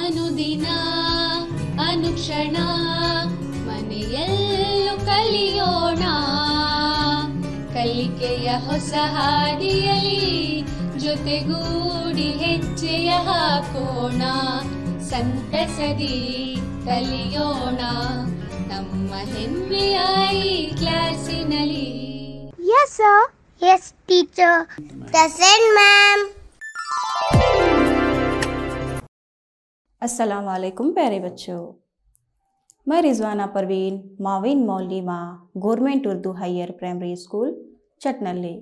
ಅನುದಿನ ಅನುಕ್ಷಣ ಮನೆಯಲ್ಲೂ ಕಲಿಯೋಣ, ಕಲಿಕೆಯ ಹೊಸ ಹಾದಿಯಲಿ ಜೊತೆಗೂಡಿ ಹೆಜ್ಜೆಯ ಹಾಕೋಣ, ಸಂತಸದಿ ಕಲಿಯೋಣ ನಮ್ಮ ಹೆಮ್ಮೆಯ ಈ ಕ್ಲಾಸಿನಲ್ಲಿ. Yes, sir. Yes, teacher. Present, ma'am. अस्सलाम वालेकुम प्यारे बच्चों, मैं रिजवाना परवीन माविन मौलिमा government Urdu higher primary school Chatnalle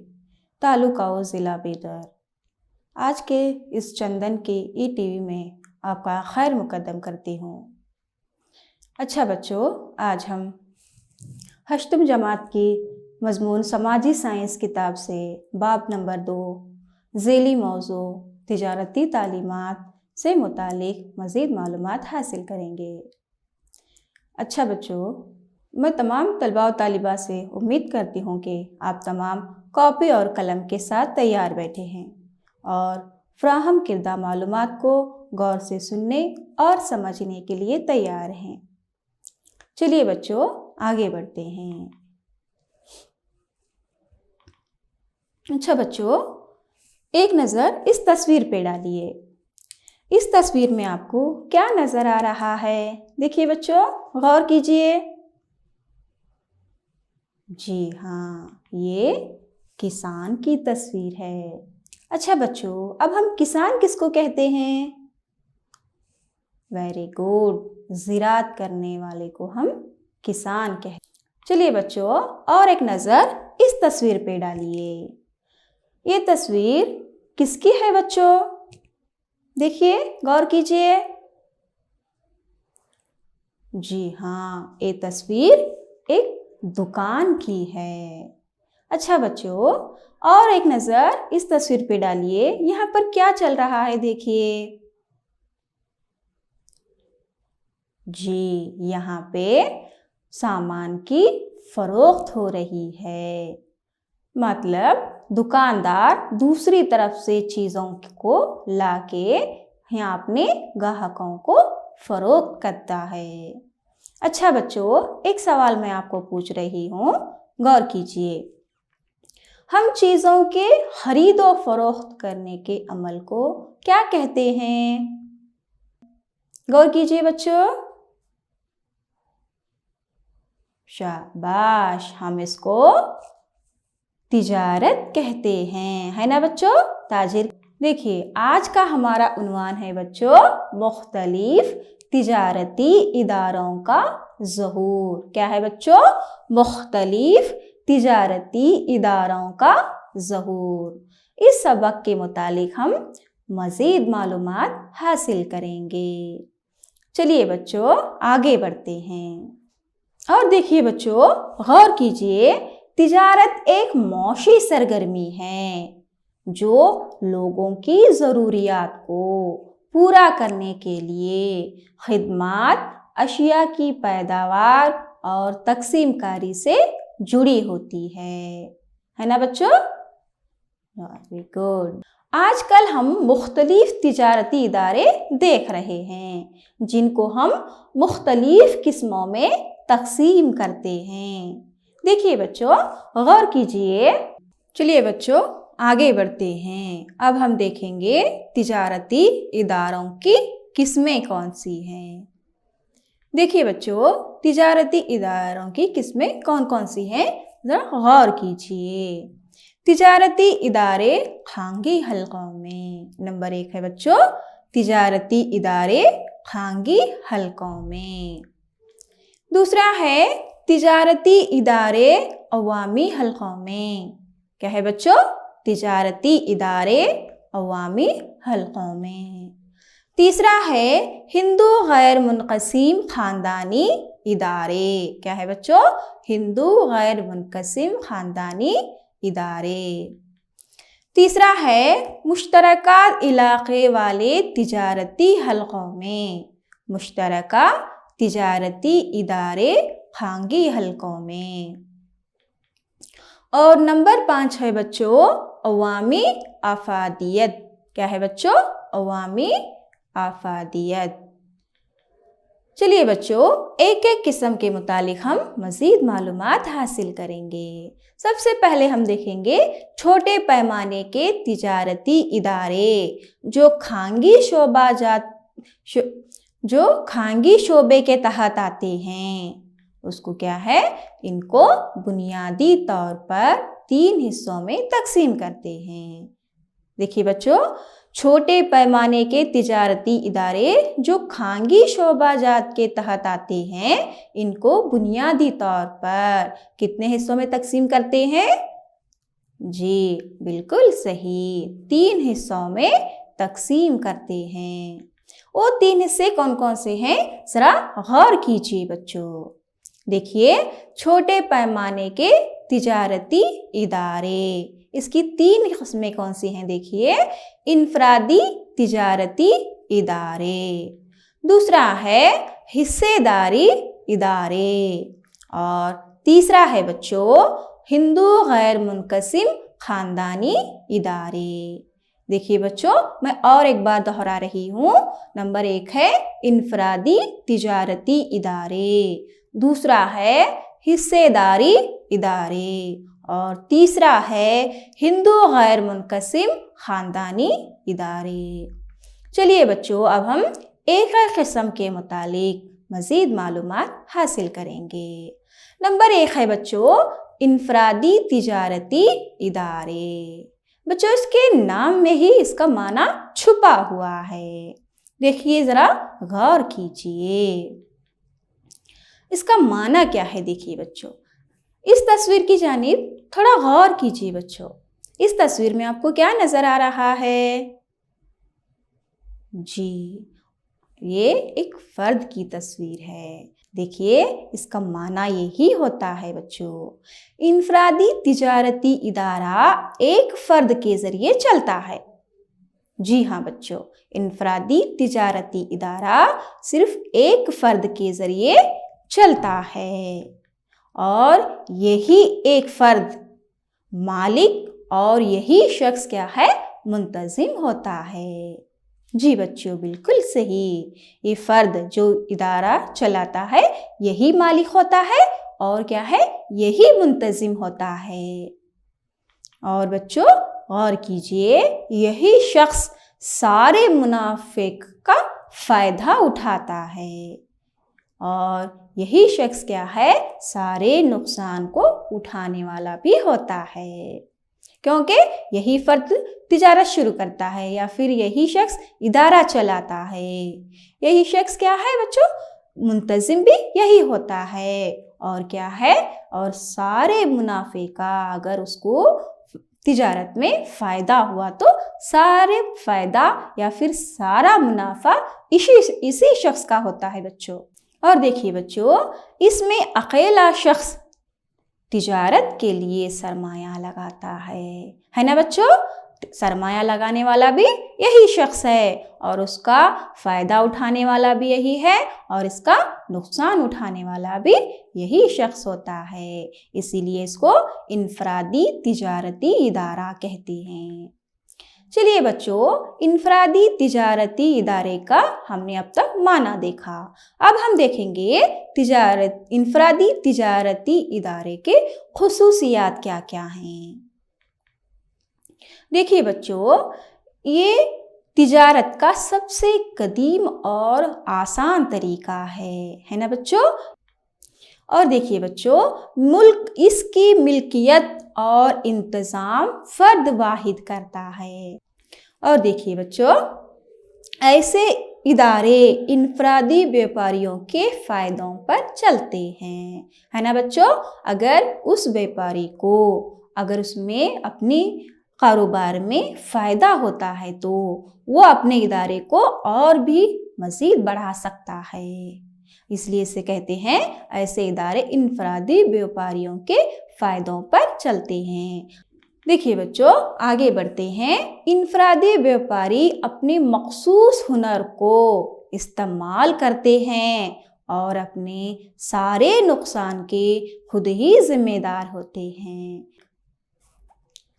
taluka ज़िला बीदर आज के इस चंदन के ईटीवी में आपका खैर मुकद्दम करती हूँ। अच्छा बच्चों, आज हम हश्तम जमात की मज़मून समाजी साइंस किताब से बाब नंबर 2 ज़ेली मौजू तिजारती तालीमात से मुतालिक मज़ीद मालूमात हासिल करेंगे। अच्छा बच्चों, मैं तमाम तलबा और तालिबा से उम्मीद करती हूँ कि आप तमाम कॉपी और कलम के साथ तैयार बैठे हैं और फ्राहम किरदा मालूमात को गौर से सुनने और समझने के लिए तैयार हैं। चलिए बच्चों, आगे बढ़ते हैं। अच्छा बच्चों, एक नज़र इस तस्वीर पे डालिए। इस तस्वीर में आपको क्या नज़र आ रहा है? देखिए बच्चों, गौर कीजिए। जी हाँ, ये किसान की तस्वीर है। अच्छा बच्चों, अब हम किसान किसको कहते हैं? वेरी गुड, ज़िराअत करने वाले को हम किसान कहते हैं। चलिए बच्चों, और एक नज़र इस तस्वीर पे डालिए। ये तस्वीर किसकी है बच्चों? देखिए, गौर कीजिए। जी हाँ, ये तस्वीर एक दुकान की है। अच्छा बच्चों, और एक नज़र इस तस्वीर पे डालिए। यहाँ पर क्या चल रहा है देखिए। जी, यहाँ पे सामान की फरोख्त हो रही है, मतलब दुकानदार दूसरी तरफ से चीज़ों को लाके यहाँ अपने ग्राहकों को फरोख्त करता है। अच्छा बच्चों, एक सवाल मैं आपको पूछ रही हूँ, गौर कीजिए। हम चीज़ों के खरीद और फरोख्त करने के अमल को क्या कहते हैं? गौर कीजिए बच्चों। शाबाश, हम इसको तिजारत कहते हैं, है ना बच्चों? ताजिर। देखिए, आज का हमारा उन्वान है बच्चों, मुख्तलिफ तिजारती इदारों का ज़हूर। क्या है बच्चों? मुख्तलिफ तिजारती इदारों का ज़हूर। इस सबक के मुतालिक हम मज़ीद मालूमात हासिल करेंगे। चलिए बच्चों, आगे बढ़ते हैं। और देखिए बच्चों, गौर कीजिए। तिजारत एक मौशी सरगर्मी है जो लोगों की ज़रूरियात को पूरा करने के लिए खिदमात, अशिया की पैदावार और तकसीमकारी से जुड़ी होती है ना बच्चों? Very good. आजकल हम मुख्तलिफ तिजारती इदारे देख रहे हैं जिनको हम मुख्तलिफ किस्मों में तकसीम करते हैं। देखिए बच्चों, गौर कीजिए। चलिए बच्चों, आगे बढ़ते हैं। अब हम देखेंगे तिजारती इदारों की किस्में कौन सी हैं। देखिए बच्चों, तिजारती इदारों की किस्में कौन कौन सी हैं, ज़रा गौर कीजिए। तिजारती इदारे खांगी हलकों में। नंबर 1 है बच्चों, तिजारती इदारे खांगी हलकों में। दूसरा है तिजारती इदारे अवामी हलकों में। क्या है बच्चों? तिजारती इदारे अवामी हलकों में। तीसरा है हिंदू गैर मुनक़सिम ख़ानदानी इदारे। क्या है बच्चों? हिंदू गैर मुनक़सिम ख़ानदानी इदारे। तीसरा है मुश्तरका इलाक़े वाले तिजारती हलकों में। मुश्तरका तिजारती इदारे खांगी हलकों में। और नंबर 5 है बच्चों अवामी आफादियत। क्या है बच्चों? अवामी आफादियत। चलिए बच्चों, एक एक किस्म के मुतालिक हम मज़ीद मालूमात हासिल करेंगे। सबसे पहले हम देखेंगे छोटे पैमाने के तिजारती इदारे जो खांगी शोबे के तहत आते हैं। उसको क्या है, इनको बुनियादी तौर पर 3 हिस्सों में तकसीम करते हैं। देखिए बच्चों, छोटे पैमाने के तिजारती इदारे जो खांगी शोबाजात के तहत आते हैं, इनको बुनियादी तौर पर कितने हिस्सों में तकसीम करते हैं? जी बिल्कुल सही, 3 हिस्सों में तकसीम करते हैं। वो 3 हिस्से कौन कौन से हैं, जरा गौर कीजिए बच्चों। देखिए, छोटे पैमाने के तिजारती इदारे, इसकी 3 किस्में कौन सी हैं? देखिए, इनफरादी तिजारती इदारे, दूसरा है हिस्सेदारी इदारे, और तीसरा है बच्चों हिंदू गैर मुनक़सिम ख़ानदानी इदारे। देखिए बच्चों, मैं और एक बार दोहरा रही हूँ। नंबर 1 है इनफरादी तिजारती इदारे, दूसरा है हिस्सेदारी इदारे, और तीसरा है हिंदू गैर मुनक़सिम ख़ानदानी इदारे। चलिए बच्चों, अब हम एक एक किस्म के मुतालिक मज़ीद मालूमात हासिल करेंगे। नंबर 1 है बच्चों इनफरादी तिजारती इदारे। बच्चों, इसके नाम में ही इसका माना छुपा हुआ है। देखिए, ज़रा गौर कीजिए, इसका माना क्या है। देखिए बच्चों, इस तस्वीर की जानिब थोड़ा गौर कीजिए बच्चों। इस तस्वीर में आपको क्या नज़र आ रहा है? जी, ये एक फ़र्द की तस्वीर है। देखिए, इसका माना यही होता है बच्चों, इनफरादी तिजारती इदारा एक फ़र्द के ज़रिए चलता है। जी हाँ बच्चों, इनफरादी तिजारती इदारा सिर्फ एक फ़र्द के ज़रिए चलता है, और यही एक फ़र्द मालिक और यही शख्स क्या है, मुंतज़िम होता है। जी बच्चों, बिल्कुल सही, ये फ़र्द जो इदारा चलाता है यही मालिक होता है और क्या है, यही मुंतज़िम होता है। और बच्चों गौर कीजिए, यही शख्स सारे मुनाफिक का फ़ायदा उठाता है, और यही शख्स क्या है, सारे नुकसान को उठाने वाला भी होता है, क्योंकि यही फ़र्द तिजारत शुरू करता है या फिर यही शख्स इदारा चलाता है। यही शख्स क्या है बच्चों, मुंतज़िम भी यही होता है, और क्या है, और सारे मुनाफे का अगर उसको तिजारत में फ़ायदा हुआ तो सारे फ़ायदा या फिर सारा मुनाफा इसी शख्स का होता है बच्चों। और देखिए बच्चों, इसमें अकेला शख्स तिजारत के लिए सरमाया लगाता है ना बच्चों? सरमाया लगाने वाला भी यही शख्स है, और उसका फ़ायदा उठाने वाला भी यही है, और इसका नुकसान उठाने वाला भी यही शख्स होता है। इसीलिए इसको इनफरादी तिजारती इदारा कहते हैं। चलिए बच्चों, इनफरादी तिजारती इदारे का हमने अब तक माना देखा। अब हम देखेंगे इनफरादी तिजारती इदारे के खुसूसियात क्या क्या हैं। देखिए बच्चों, ये तिजारत का सबसे कदीम और आसान तरीका है ना बच्चों? और देखिए बच्चों, इसकी मिल्कियत और इंतज़ाम फ़र्द वाहिद करता है। और देखिए बच्चों, ऐसे इदारे इनफरादी व्यापारियों के फ़ायदों पर चलते हैं, है ना बच्चों? अगर उस व्यापारी को अगर उसमें अपनी कारोबार में फ़ायदा होता है तो वो अपने इदारे को और भी मज़ीद बढ़ा सकता है। इसलिए इसे कहते हैं, ऐसे इदारे इनफरादी व्यापारियों के फ़ायदों पर चलते हैं। देखिए बच्चों, आगे बढ़ते हैं। इनफरादी व्यापारी अपने मखसूस हुनर को इस्तेमाल करते हैं और अपने सारे नुकसान के खुद ही जिम्मेदार होते हैं।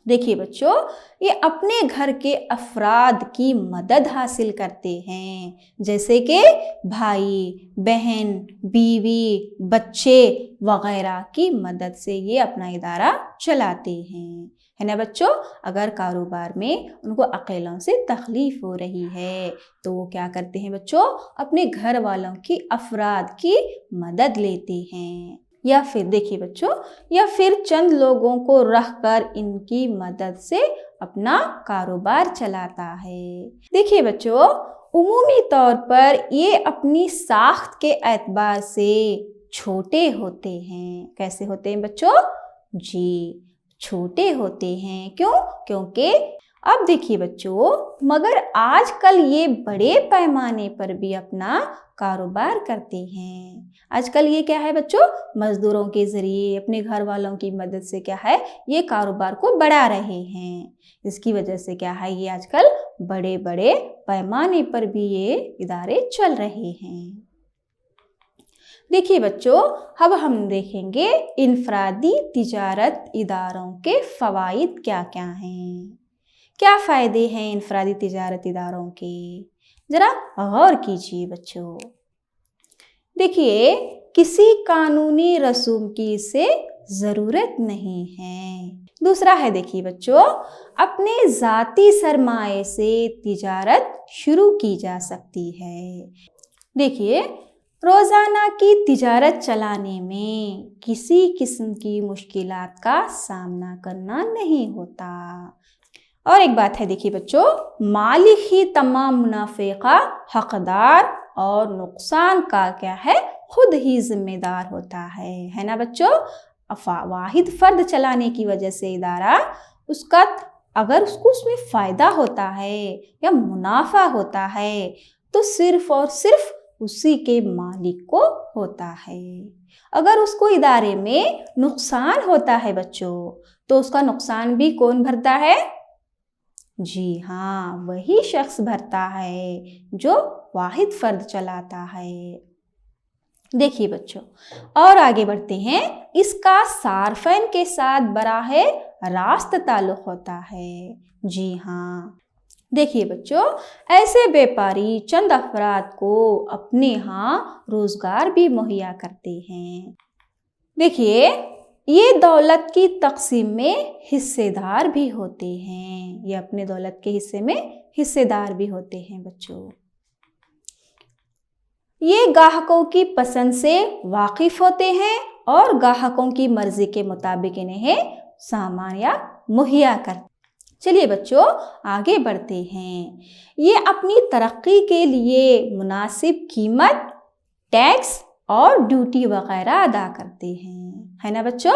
देखिए बच्चों, ये अपने घर के अफराद की मदद हासिल करते हैं, जैसे कि भाई, बहन, बीवी, बच्चे वगैरह की मदद से ये अपना इदारा चलाते हैं, है ना बच्चों। अगर कारोबार में उनको अकेलों से तकलीफ हो रही है तो वो क्या करते हैं बच्चों, अपने घर वालों की अफराद की मदद लेते हैं, या फिर देखिए बच्चों, या फिर चंद लोगों को रखकर इनकी मदद से अपना कारोबार चलाता है। देखिए बच्चों, उमूमी तौर पर ये अपनी साख्त के एतबार से छोटे होते हैं। कैसे होते हैं बच्चों? जी, छोटे होते हैं। क्यों? क्योंकि अब देखिए बच्चों, मगर आजकल ये बड़े पैमाने पर भी अपना कारोबार करते हैं। आजकल ये क्या है बच्चों, मजदूरों के ज़रिए अपने घर वालों की मदद से क्या है, ये कारोबार को बढ़ा रहे हैं। इसकी वजह से क्या है, ये आजकल बड़े बड़े पैमाने पर भी ये इदारे चल रहे हैं। देखिए बच्चों, अब हम देखेंगे इनफरादी तिजारत इदारों के फ़वाइद क्या क्या हैं। क्या फ़ायदे हैं इनफरादी तिजारत इदारों के, ज़रा गौर कीजिए बच्चों। देखिए, किसी कानूनी रसूम की इसे ज़रूरत नहीं है। दूसरा है, देखिए बच्चों, अपने ज़ाती सरमाए से तिजारत शुरू की जा सकती है। देखिए, रोज़ाना की तिजारत चलाने में किसी किस्म की मुश्किलात का सामना करना नहीं होता। और एक बात है, देखिए बच्चों, मालिक ही तमाम मुनाफे का हकदार और नुकसान का क्या है, खुद ही जिम्मेदार होता है ना बच्चों। वाहिद फर्द चलाने की वजह से इदारा, उसका अगर उसमें फ़ायदा होता है या मुनाफा होता है तो सिर्फ और सिर्फ उसी के मालिक को होता है। अगर उसको इदारे में नुकसान होता है बच्चों, तो उसका नुकसान भी कौन भरता है? जी हाँ, वही शख्स भरता है जो वाहिद फर्द चलाता है। देखिए बच्चों, और आगे बढ़ते हैं। इसका सार्फिन के साथ बराह रास्त ताल्लुक़ होता है। जी हाँ, देखिए बच्चों, ऐसे व्यापारी चंद अफराद को अपने यहाँ रोज़गार भी मुहैया करते हैं। देखिए, ये दौलत की तकसीम में हिस्सेदार भी होते हैं। ये अपने दौलत के हिस्से में हिस्सेदार भी होते हैं बच्चों। ये ग्राहकों की पसंद से वाकिफ होते हैं और ग्राहकों की मर्जी के मुताबिक इन्हें सामान या मुहैया करते। चलिए बच्चों, आगे बढ़ते हैं। ये अपनी तरक्की के लिए मुनासिब कीमत, टैक्स और ड्यूटी वगैरह अदा करते हैं, है ना बच्चों।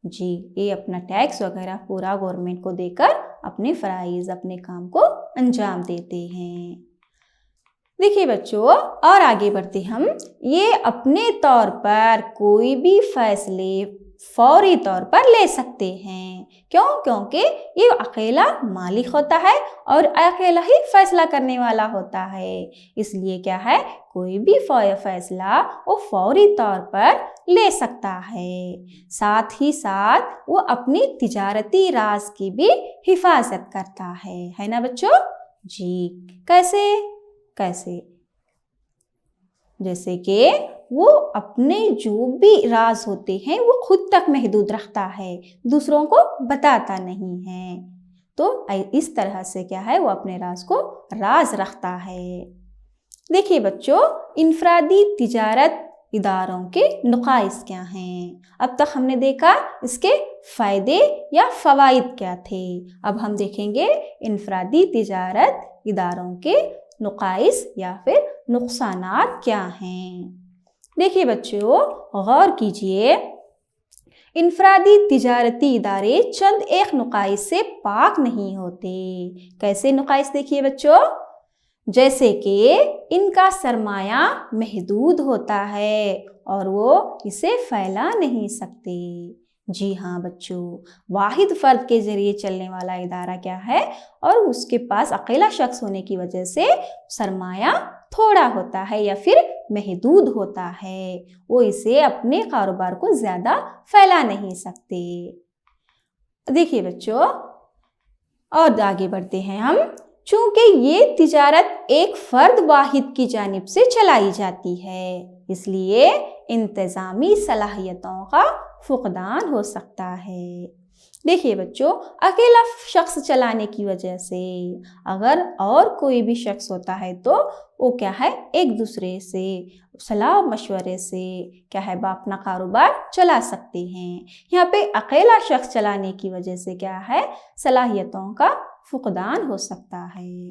जी, ये अपना टैक्स वगैरह पूरा गवर्नमेंट को देकर अपने फ़राइज़, अपने काम को अंजाम देते हैं। देखिए बच्चों, और आगे बढ़ते हम। ये अपने तौर पर कोई भी फैसले फौरी तौर पर ले सकते हैं। क्यों? क्योंकि ये अकेला मालिक होता है और अकेला ही फैसला करने वाला होता है। इसलिए क्या है, कोई भी फैसला वो फौरी तौर पर ले सकता है। साथ ही साथ वो अपनी तिजारती राज की भी हिफाजत करता है ना बच्चों। जी, कैसे? जैसे कि वो अपने जो भी राज होते हैं वो खुद तक महदूद रखता है, दूसरों को बताता नहीं है। तो इस तरह से क्या है, वो अपने राज को राज रखता है। देखिए बच्चों, इनफरादी तिजारत इदारों के नुकाइस क्या हैं। अब तक हमने देखा इसके फ़ायदे या फ़वाइद क्या थे। अब हम देखेंगे इनफरादी तिजारत इदारों के नुकाइस या फिर नुकसानात क्या हैं। देखिए बच्चों, गौर कीजिए। इनफरादी तिजारती इदारे चंद एक नुकाइस से पाक नहीं होते। कैसे नुकाइस? देखिए बच्चों, जैसे कि इनका सरमाया महदूद होता है और वो इसे फैला नहीं सकते। जी हाँ बच्चों, वाहिद फ़र्द के ज़रिए चलने वाला इदारा क्या है, और उसके पास अकेला शख्स होने की वजह से सरमाया थोड़ा होता है या फिर महदूद होता है। वो इसे अपने कारोबार को ज़्यादा फैला नहीं सकते। देखिए बच्चों, और आगे बढ़ते हैं हम। चूंकि ये तिजारत एक फर्द वाहिद की जानिब से चलाई जाती है, इसलिए इंतज़ामी सलाहियतों का फुकदान हो सकता है। देखिए बच्चों, अकेला शख्स चलाने की वजह से अगर और कोई भी शख्स होता है तो वो क्या है, एक दूसरे से सलाह मशवरे से क्या है, अपना कारोबार चला सकते हैं। यहाँ पे अकेला शख्स चलाने की वजह से क्या है, सलाहियतों का फुकदान हो सकता है।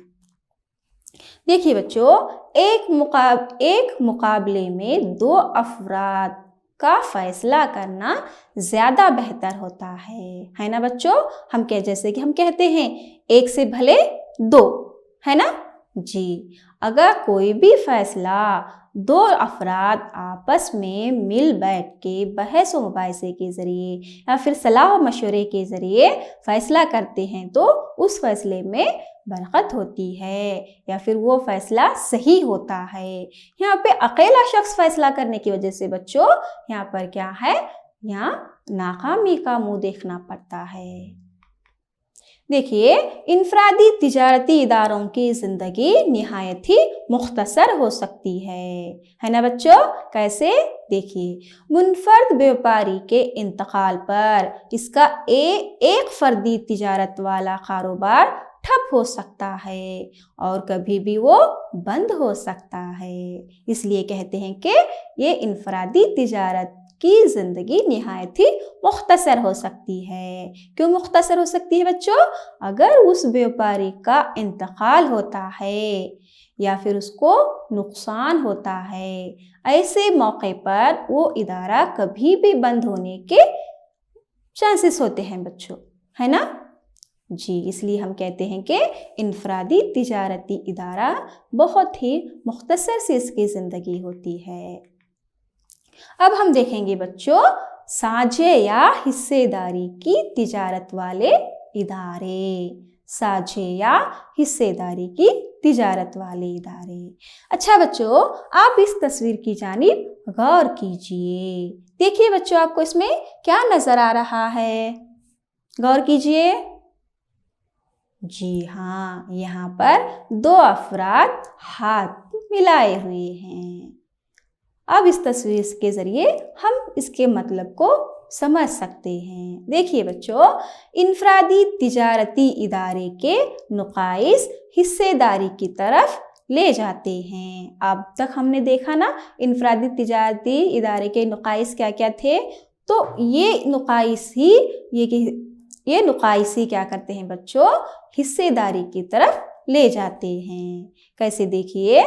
देखिए बच्चों, एक मुकाबले में दो अफराद का फैसला करना ज़्यादा बेहतर होता है ना बच्चों। जैसे कि हम कहते हैं, एक से भले दो, है ना जी। अगर कोई भी फैसला दो अफराद आपस में मिल बैठ के बहस व मुबाहिसे के ज़रिए या फिर सलाह व मशवरे के ज़रिए फ़ैसला करते हैं तो उस फैसले में बरकत होती है या फिर वो फैसला सही होता है। यहाँ पे अकेला शख्स फैसला करने की वजह से बच्चों यहाँ पर क्या है, यहाँ नाकामी का मुंह देखना पड़ता है। देखिए, इनफरादी तिजारती इदारों की ज़िंदगी निहायत ही मुख्तसर हो सकती है ना बच्चों। कैसे? देखिए, मुनफर्द व्यापारी के इंतकाल पर इसका एक फर्दी तिजारत वाला कारोबार ठप हो सकता है और कभी भी वो बंद हो सकता है। इसलिए कहते हैं कि ये इनफरादी तिजारत की ज़िंदगी निहायत ही मुख्तसर हो सकती है। क्यों मुख्तसर हो सकती है बच्चों? अगर उस व्यापारी का इंतकाल होता है या फिर उसको नुकसान होता है, ऐसे मौके पर वो इदारा कभी भी बंद होने के चांसेस होते हैं बच्चों, है ना जी। इसलिए हम कहते हैं कि इनफरादी तिजारती इदारा बहुत ही मुख्तसर से इसकी ज़िंदगी होती है। अब हम देखेंगे बच्चों, साझे या हिस्सेदारी की तिजारत वाले इदारे। साझे या हिस्सेदारी की तिजारत वाले इदारे। अच्छा बच्चों, आप इस तस्वीर की जानिब गौर कीजिए। देखिए बच्चों, आपको इसमें क्या नजर आ रहा है? गौर कीजिए। जी हाँ, यहाँ पर दो अफराद हाथ मिलाए हुए हैं। अब इस तस्वीर के ज़रिए हम इसके मतलब को समझ सकते हैं। देखिए बच्चों, इनफरादी तिजारती इदारे के नुकाइस हिस्सेदारी की तरफ ले जाते हैं। अब तक हमने देखा ना, इनफरादी तिजारती इदारे के नुकाइस क्या क्या थे। तो ये नुकाइस ही क्या करते हैं बच्चों, हिस्सेदारी की तरफ ले जाते हैं। कैसे? देखिए,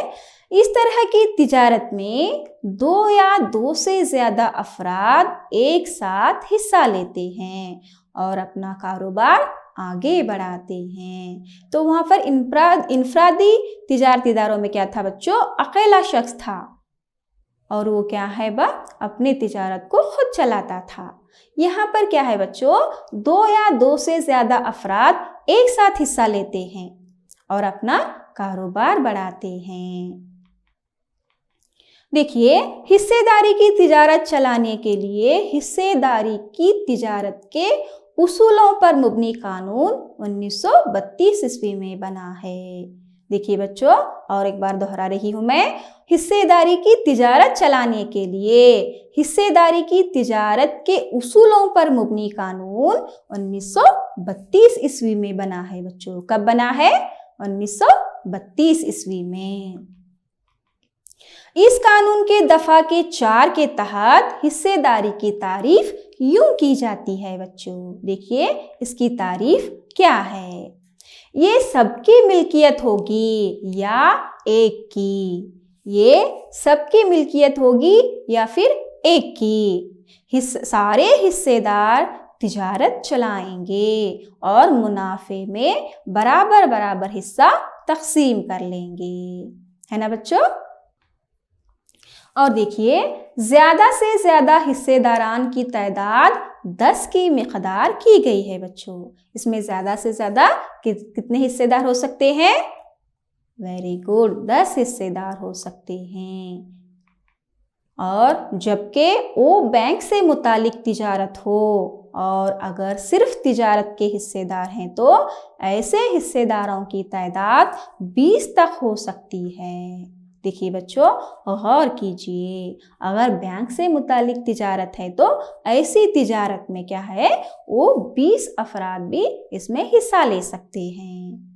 इस तरह की तिजारत में दो या दो से ज़्यादा अफराद एक साथ हिस्सा लेते हैं और अपना कारोबार आगे बढ़ाते हैं। तो वहाँ पर इनफरादी तिजारती इदारों में क्या था बच्चों? अकेला शख्स था और वो क्या है अपने तिजारत को खुद चलाता था। यहाँ पर क्या है बच्चों? दो या दो से ज़्यादा अफराद एक साथ हिस्सा लेते हैं और अपना कारोबार बढ़ाते हैं। देखिए, हिस्सेदारी की तिजारत चलाने के लिए हिस्सेदारी की तिजारत के उसूलों पर मुबनी कानून 1932 ईस्वी में बना है। देखिए बच्चों, और एक बार दोहरा रही हूँ मैं, हिस्सेदारी की तिजारत चलाने के लिए हिस्सेदारी की तिजारत के उसूलों पर मुबनी कानून 1932 ईस्वी में बना है बच्चों। कब बना है? 1932 ईस्वी में। इस कानून के दफा के 4 के तहत हिस्सेदारी की तारीफ यूं की जाती है बच्चों। देखिए, इसकी तारीफ क्या है? ये सबकी मिल्कियत होगी या एक की? ये सबकी मिल्कियत होगी या फिर एक की? सारे हिस्सेदार तिजारत चलाएंगे और मुनाफे में बराबर बराबर हिस्सा तकसीम कर लेंगे, है ना बच्चों। और देखिए, ज़्यादा से ज़्यादा हिस्सेदारान की तादाद 10 की मिक़दार की गई है बच्चों। इसमें ज़्यादा से ज़्यादा कितने हिस्सेदार हो सकते हैं? वेरी गुड, 10 हिस्सेदार हो सकते हैं। और जबकि वो बैंक से मुतालिक तिजारत हो, और अगर सिर्फ तिजारत के हिस्सेदार हैं तो ऐसे हिस्सेदारों की तादाद 20 तक हो सकती है। देखिए बच्चों, गौर कीजिए, अगर बैंक से मुतालिक तिजारत है तो ऐसी तिजारत में क्या है, वो 20 अफराद भी इसमें हिस्सा ले सकते हैं।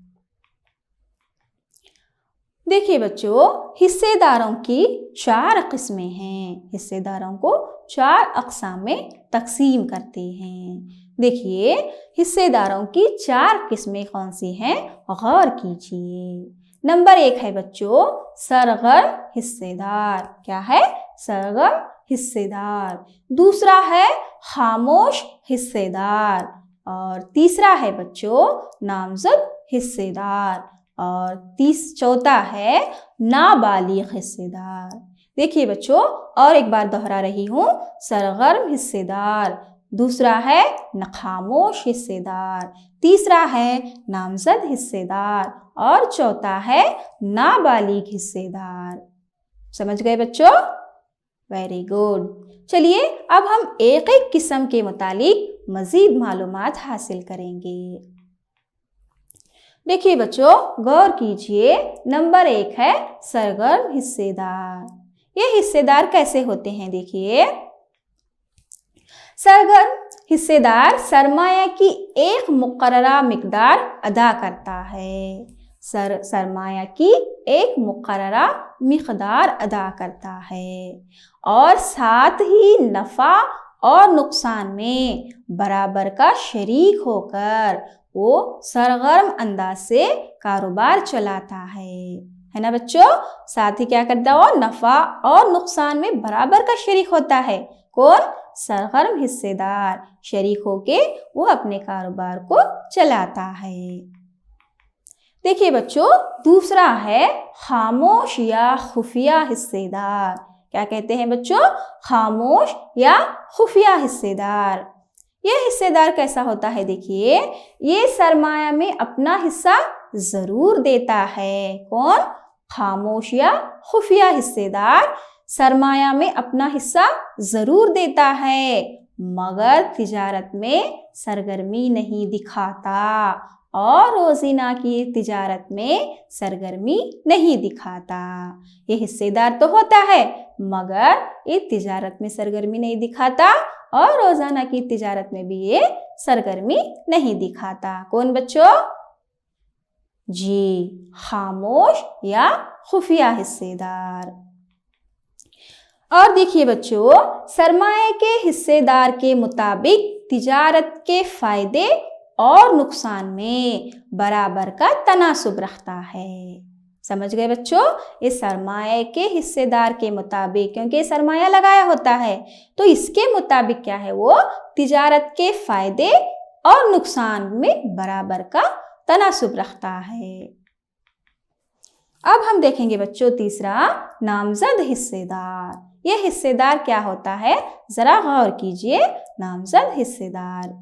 देखिए बच्चों, हिस्सेदारों की 4 किस्में हैं। हिस्सेदारों को 4 अक़साम में तकसीम करते हैं। देखिए, हिस्सेदारों की 4 किस्में कौन सी हैं, गौर कीजिए। नंबर 1 है बच्चों सरगर्म हिस्सेदार। क्या है? सरगर्म हिस्सेदार। दूसरा है खामोश हिस्सेदार, और तीसरा है बच्चों नामजद हिस्सेदार, और चौथा है नाबालिग हिस्सेदार। देखिए बच्चों, और एक बार दोहरा रही हूँ, सरगर्म हिस्सेदार, दूसरा है खामोश हिस्सेदार, तीसरा है नामजद हिस्सेदार, और चौथा है नाबालिग हिस्सेदार। समझ गए बच्चों? Very good. चलिए अब हम एक एक किस्म के मुतालिक मज़ीद मालूमात हासिल करेंगे। देखिए बच्चों, गौर कीजिए। नंबर 1 है सरगर्म हिस्सेदार। ये हिस्सेदार कैसे होते हैं? देखिए, सरगर्म हिस्सेदार सरमाया की एक मुकर्ररा मिकदार अदा करता है। सरमाया की एक मुकर्ररा मिकदार अदा करता है, और साथ ही नफ़ा और नुकसान में बराबर का शरीक होकर वो सरगर्म अंदाज से कारोबार चलाता है ना बच्चों? साथ ही क्या करता है, वो नफ़ा और नुकसान में बराबर का शरीक होता है। कौन? सरगर्म हिस्सेदार शरीक होके वो अपने कारोबार को चलाता है। देखिए बच्चों, दूसरा है खामोश या खुफिया हिस्सेदार। क्या कहते हैं बच्चों? खामोश या खुफिया हिस्सेदार। ये हिस्सेदार कैसा होता है? देखिए, ये सरमाया में अपना हिस्सा जरूर देता है। कौन? खामोश या खुफिया हिस्सेदार सरमाया में अपना हिस्सा जरूर देता है, मगर तिजारत में सरगर्मी नहीं दिखाता, और रोजीना की तिजारत में सरगर्मी नहीं दिखाता। ये हिस्सेदार तो होता है, मगर ये तिजारत में सरगर्मी नहीं दिखाता, और रोजाना की तिजारत में भी ये सरगर्मी नहीं दिखाता। कौन बच्चों? जी, खामोश या खुफिया हिस्सेदार। और देखिए बच्चों, सरमाए के हिस्सेदार के मुताबिक तिजारत के फायदे और नुकसान में बराबर का तनासुब रखता है। समझ गए बच्चों? ये सरमाए के हिस्सेदार के मुताबिक, क्योंकि सरमाया लगाया होता है, तो इसके मुताबिक क्या है, वो तिजारत के फायदे और नुकसान में बराबर का तनासुब रखता है। अब हम देखेंगे बच्चों तीसरा, नामजद हिस्सेदार। ये हिस्सेदार क्या होता है, जरा गौर कीजिए। नामजद हिस्सेदार,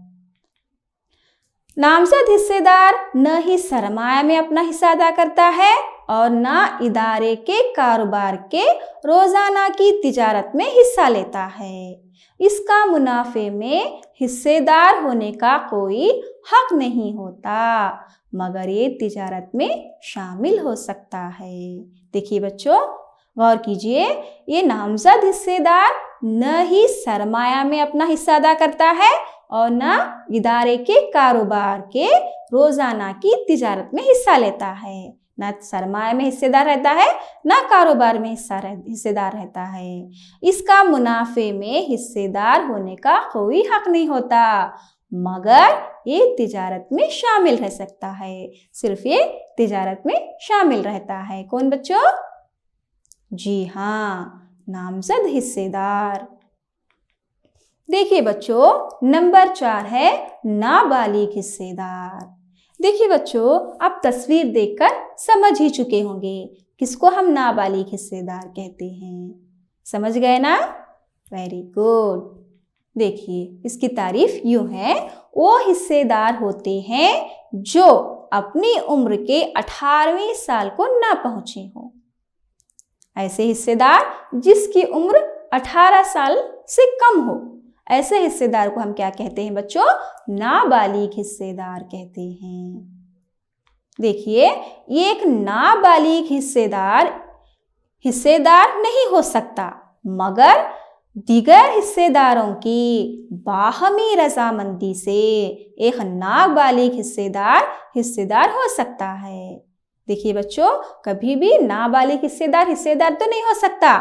नामजद हिस्सेदार न ही सरमाया में अपना हिस्सा अदा करता है, और न इदारे के कारोबार के रोजाना की तिजारत में हिस्सा लेता है। इसका मुनाफे में हिस्सेदार होने का कोई हक नहीं होता, मगर ये तिजारत में शामिल हो सकता है। देखिए बच्चों, गौर कीजिए। ये नामजद हिस्सेदार न ही सरमाया में अपना हिस्सा अदा करता है, और न इदारे के कारोबार के रोजाना की तिजारत में हिस्सा लेता है। न सरमाया में हिस्सेदार रहता है, न कारोबार में हिस्सेदार रहता है। इसका मुनाफे में हिस्सेदार होने का कोई हक नहीं होता, मगर ये तिजारत में शामिल रह सकता है। सिर्फ ये तिजारत में शामिल रहता है। कौन बच्चों? जी हाँ, नामजद हिस्सेदार। देखिए बच्चों, नंबर 4 है नाबालिग हिस्सेदार। देखिए बच्चों, आप तस्वीर देखकर समझ ही चुके होंगे किसको हम नाबालिग हिस्सेदार कहते हैं। समझ गए ना? Very good. देखिए, इसकी तारीफ यूं है, वो हिस्सेदार होते हैं जो अपनी उम्र के 18वें साल को ना पहुंचे हों। ऐसे हिस्सेदार जिसकी उम्र 18 साल से कम हो, ऐसे हिस्सेदार को हम क्या कहते हैं बच्चों? नाबालिग हिस्सेदार कहते हैं। देखिए, ये एक नाबालिग हिस्सेदार नहीं हो सकता, मगर दीगर हिस्सेदारों की बाहमी रजामंदी से एक नाबालिग हिस्सेदार हो सकता है। देखिए बच्चों, कभी भी नाबालिग हिस्सेदार तो नहीं हो सकता,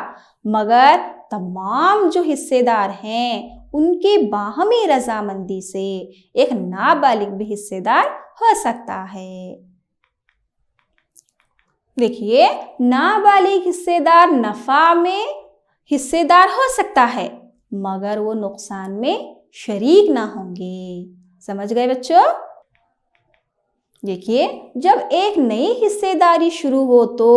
मगर तमाम जो हिस्सेदार हैं उनकी बाहमी रजामंदी से एक नाबालिग भी हिस्सेदार हो सकता है। देखिए, नाबालिग हिस्सेदार नफा में हिस्सेदार हो सकता है, मगर वो नुकसान में शरीक ना होंगे। समझ गए बच्चों? देखिए, जब एक नई हिस्सेदारी शुरू हो तो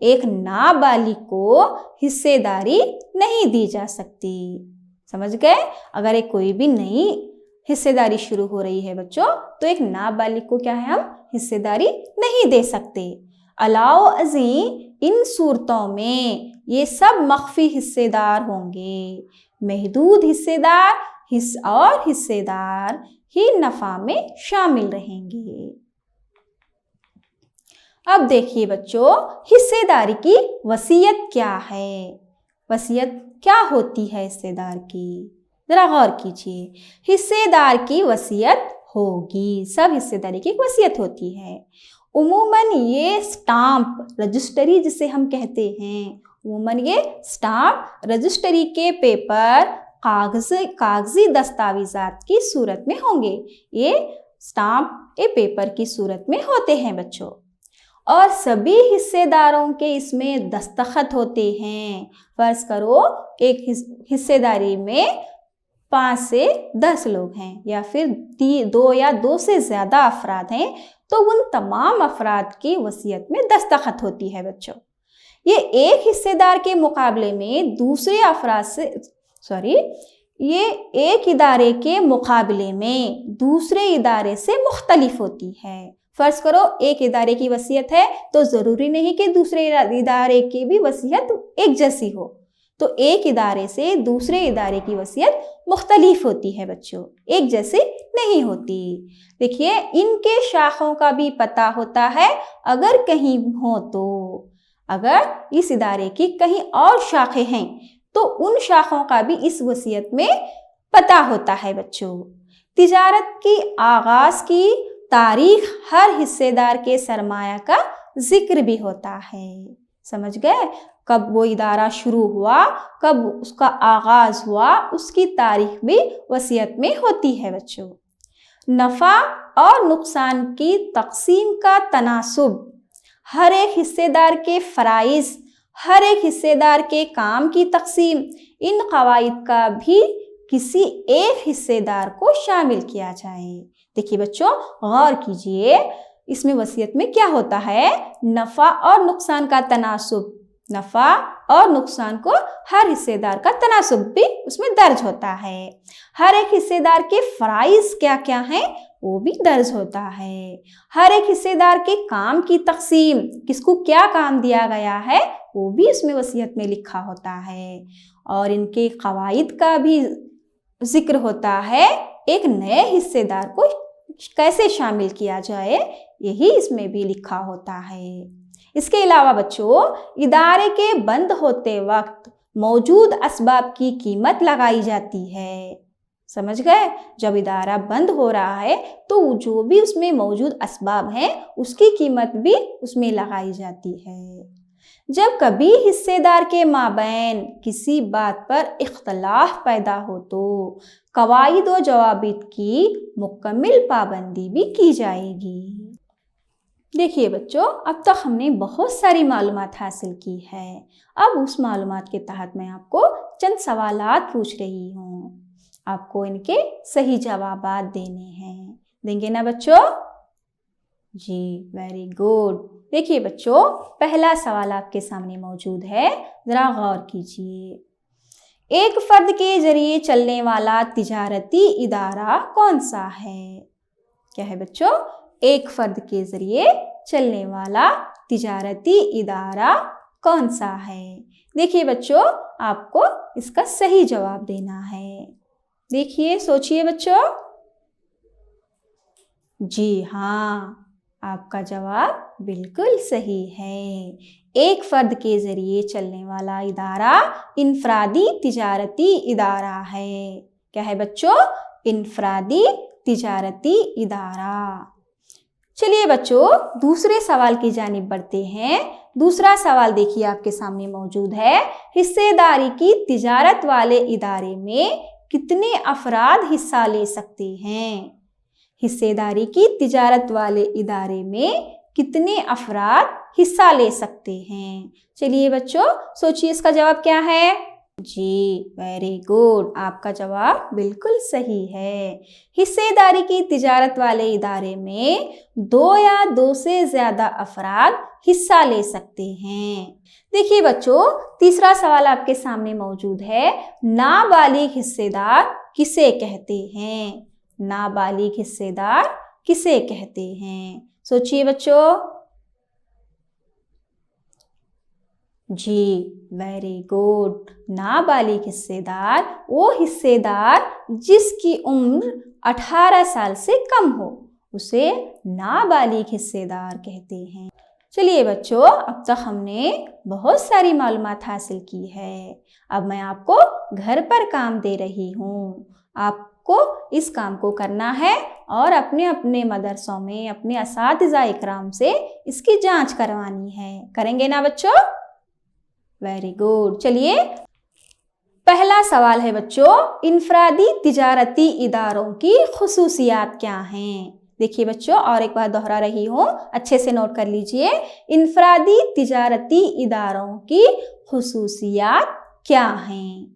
एक नाबालिग को हिस्सेदारी नहीं दी जा सकती। समझ गए? अगर एक कोई भी नई हिस्सेदारी शुरू हो रही है बच्चों, तो एक नाबालिग को क्या है, हम हिस्सेदारी नहीं दे सकते। अलाओ अज़ीं, इन सूरतों में ये सब मख्फी हिस्सेदार होंगे। महदूद हिस्सेदार और हिस्सेदार ही नफा में शामिल रहेंगे। अब देखिए बच्चों, हिस्सेदारी की वसीयत क्या है? वसीयत क्या होती है हिस्सेदार की? जरा गौर कीजिए। हिस्सेदार की वसीयत होगी, सब हिस्सेदारी की वसीयत होती है। उमूमन ये स्टाम्प रजिस्ट्री जिसे हम कहते हैं, उमूमन ये स्टाम्प रजिस्ट्री के पेपर कागजी दस्तावेजात की सूरत में होंगे। ये स्टाम्प ये पेपर की सूरत में होते हैं बच्चों, और सभी हिस्सेदारों के इसमें दस्तखत होते हैं। फर्ज करो एक हिस्सेदारी में 5 से 10 लोग हैं, या फिर 2 या 2 से ज़्यादा अफराद हैं, तो उन तमाम अफराद की वसीयत में दस्तखत होती है बच्चों। ये एक हिस्सेदार के मुकाबले में दूसरे अफराद से ये एक इदारे के मुकाबले में दूसरे इदारे से मुख्तलिफ होती है। फर्ज करो एक इदारे की वसीयत है, तो ज़रूरी नहीं कि दूसरे इदारे की भी वसीयत एक जैसी हो, तो एक इदारे से दूसरे इदारे की वसीयत मुख्तलिफ होती है बच्चों, एक जैसी नहीं होती। देखिए, इनके शाखों का भी पता होता है अगर कहीं हो तो। अगर इस इदारे की कहीं और शाखें हैं तो उन शाखों का भी इस वसीयत में पता होता है बच्चों। तिजारत की आगाज की तारीख हर हिस्सेदार के सरमाया का जिक्र भी होता है। समझ गए? कब वो इदारा शुरू हुआ, कब उसका आगाज हुआ, उसकी तारीख भी वसीयत में होती है बच्चों। नफ़ा और नुकसान की तकसीम का तनासुब, हर एक हिस्सेदार के फ़राइज़, हर एक हिस्सेदार के काम की तकसीम, इन क़वाइद का भी किसी एक हिस्सेदार को शामिल किया जाए। देखिए बच्चों, गौर कीजिए, इसमें वसीयत में क्या होता है? नफ़ा और नुकसान का तनासुब, नफ़ा और नुकसान को हर हिस्सेदार का तनासुब भी उसमें दर्ज होता है। हर एक हिस्सेदार के फ़राइज़ क्या क्या हैं वो भी दर्ज होता है। हर एक हिस्सेदार के काम की तकसीम, किसको क्या काम दिया गया है, वो भी इसमें वसीयत में लिखा होता है। और इनके क़वाइद का भी जिक्र होता है, एक नए हिस्सेदार को कैसे शामिल किया जाए, यही इसमें भी लिखा होता है। इसके अलावा बच्चों, इदारे के बंद होते वक्त मौजूद असबाब की कीमत लगाई जाती है। समझ गए? जब इदारा बंद हो रहा है तो जो भी उसमें मौजूद असबाब हैं उसकी कीमत भी उसमें लगाई जाती है। जब कभी हिस्सेदार के माबैन किसी बात पर इख्तलाफ पैदा हो तो कवाइद व जवाबित की मुकम्मल पाबंदी भी की जाएगी। देखिए बच्चों, अब तक हमने बहुत सारी मालूमात हासिल की है। अब उस मालूमात के तहत मैं आपको चंद सवालात पूछ रही हूँ, आपको इनके सही जवाबात देने हैं। देंगे ना बच्चों? जी, वेरी गुड। देखिए बच्चों, पहला सवाल आपके सामने मौजूद है, ज़रा गौर कीजिए। एक फ़र्द के ज़रिए चलने वाला तिजारती इदारा कौन सा है? क्या है बच्चों? एक फ़र्द के ज़रिए चलने वाला तिजारती इदारा कौन सा है? देखिए बच्चों, आपको इसका सही जवाब देना है। देखिए, सोचिए बच्चों। जी हाँ, आपका जवाब बिल्कुल सही है। एक फर्द के जरिए चलने वाला इदारा इनफरादी तिजारती इदारा है। क्या है बच्चों? इनफरादी तिजारती इदारा। चलिए बच्चों, दूसरे सवाल की जानिब बढ़ते हैं। दूसरा सवाल देखिए आपके सामने मौजूद है। हिस्सेदारी की तिजारत वाले इदारे में कितने अफराद हिस्सा ले सकते हैं? हिस्सेदारी की तिजारत वाले इदारे में कितने अफराद हिस्सा ले सकते हैं? चलिए बच्चों, सोचिए इसका जवाब क्या है? जी, वेरी गुड, आपका जवाब बिल्कुल सही है। हिस्सेदारी की तिजारत वाले इदारे में 2 या 2 से ज्यादा अफराद हिस्सा ले सकते हैं। देखिए बच्चों, तीसरा सवाल आपके सामने मौजूद है। नाबालिग हिस्सेदार किसे कहते हैं? नाबालिग हिस्सेदार किसे कहते हैं? सोचिए बच्चों। जी, वेरी गुड, नाबालिग हिस्सेदार वो हिस्सेदार जिसकी उम्र 18 साल से कम हो, उसे नाबालिग हिस्सेदार कहते हैं। चलिए बच्चों, अब तक हमने बहुत सारी मालूमात हासिल की है। अब मैं आपको घर पर काम दे रही हूँ। आपको इस काम को करना है और अपने अपने मदरसों में अपने असातिज़ा इकराम से इसकी जांच करवानी है। करेंगे ना बच्चों? Very good. चलिए, पहला सवाल है बच्चों, इनफरादी तिजारती इदारों की खुसूसियात क्या हैं? देखिए बच्चों, और एक बार दोहरा रही हूँ, अच्छे से नोट कर लीजिए। इनफरादी तिजारती इदारों की खुसूसियात क्या हैं?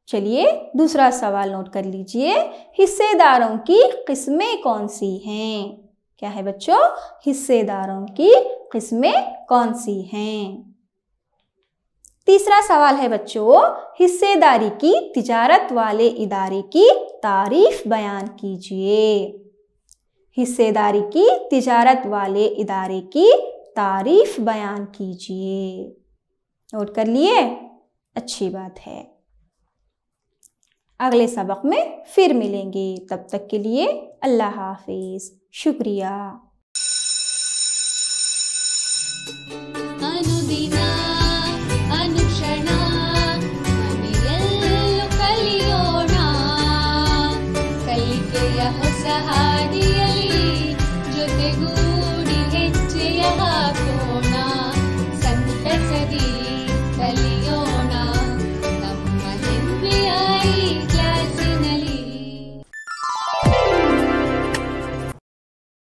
चलिए, दूसरा सवाल नोट कर लीजिए। हिस्सेदारों की किस्में कौन सी हैं? क्या है बच्चों? हिस्सेदारों की किस्में कौन सी हैं? तीसरा सवाल है बच्चों, हिस्सेदारी की तिजारत वाले इदारे की तारीफ बयान कीजिए। हिस्सेदारी की तिजारत वाले इदारे की तारीफ बयान कीजिए। नोट कर लिए? अच्छी बात है। अगले सबक में फिर मिलेंगे। तब तक के लिए अल्लाह हाफिज। शुक्रिया। अनुदिना